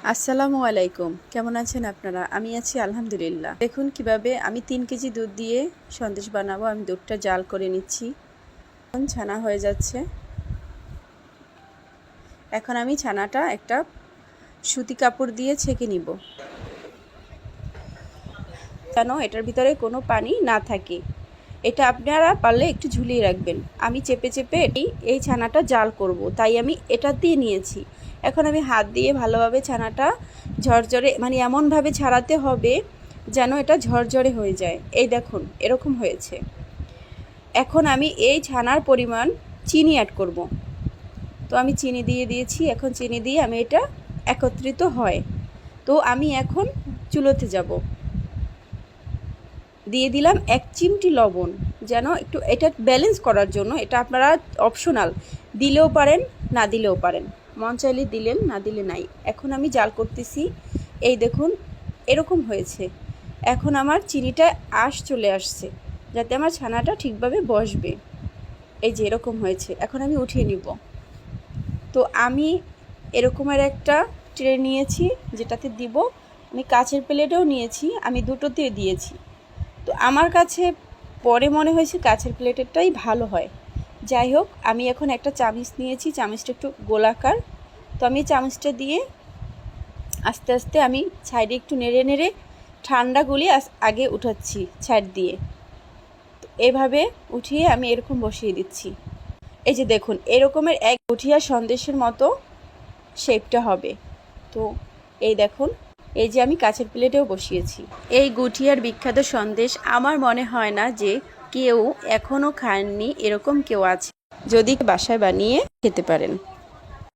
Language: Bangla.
আসসালামু আলাইকুম, কেমন আছেন আপনারা? আমি আছি আলহামদুলিল্লাহ। দেখুন কিভাবে আমি 3 কেজি দুধ দিয়ে সন্দেশ বানাবো। আমি দুধটা জাল করে নিচ্ছি, এখন ছানা হয়ে যাচ্ছে। এখন আমি ছানাটা একটা সুতি কাপড় দিয়ে ছেঁকে নিব, যেন এটার ভিতরে কোনো পানি না থাকে। এটা আপনারা পারলে একটু ঝুলিয়ে রাখবেন। আমি চেপে চেপে এই ছানাটা জাল করব, তাই আমি এটা দিয়ে নিয়েছি। এখন আমি হাত দিয়ে ভালোভাবে ছানাটা ঝরঝরে এমনভাবে ছাড়াতে হবে যেন এটা ঝরঝরে হয়ে যায়। এই দেখুন এরকম হয়েছে। এখন আমি এই ছানার পরিমাণ চিনি অ্যাড করব। তো আমি চিনি দিয়ে দিয়েছি। এখন চিনি দিয়ে আমি এটা একত্রিত হয়। তো আমি এখন চুলোতে যাব, দিয়ে দিলাম 1 চিমটি লবণ, যেন একটু এটা ব্যালেন্স করার জন্য। এটা আপনারা অপশনাল, দিলেও পারেন না দিলেও পারেন, মন চাইলে দিলেন না দিলে নাই। এখন আমি জাল করতেছি। এই দেখুন এরকম হয়েছে। এখন আমার চিনিটা চলে আসছে, যাতে আমার ছানাটা ঠিকভাবে বসবে। এই যে এরকম হয়েছে। এখন আমি উঠিয়ে নিব। তো আমি এরকমের একটা ট্রে নিয়েছি, যেটাতে দিব। আমি কাচের প্লেটেও নিয়েছি, আমি দুটোতে দিয়েছি। তো আমার কাছে পরে মনে হয়েছে কাচের প্লেটেরটাই ভালো হয়। যাই হোক, আমি এখন একটা চামচ নিয়েছি, চামচটা একটু গোলাকার। তো আমি চামচটা দিয়ে আস্তে আস্তে আমি সাইডে একটু নেড়ে নেড়ে ঠান্ডা গুলিয়ে আগে উঠাচ্ছি সাইড দিয়ে। তো এভাবে উঠিয়ে আমি এরকম বসিয়ে দিচ্ছি। এই যে দেখুন এরকমের এক গুঠিয়া সন্দেশের মতো শেপটা হবে। তো এই দেখুন, এই যে আমি কাচের প্লেটেও বসিয়েছি। এই গুঠিয়ার বিখ্যাত সন্দেশ আমার মনে হয় না যে কেউ এখনও খাননি, এরকম কেউ আছে। যদি বাসায় বানিয়ে খেতে পারেন।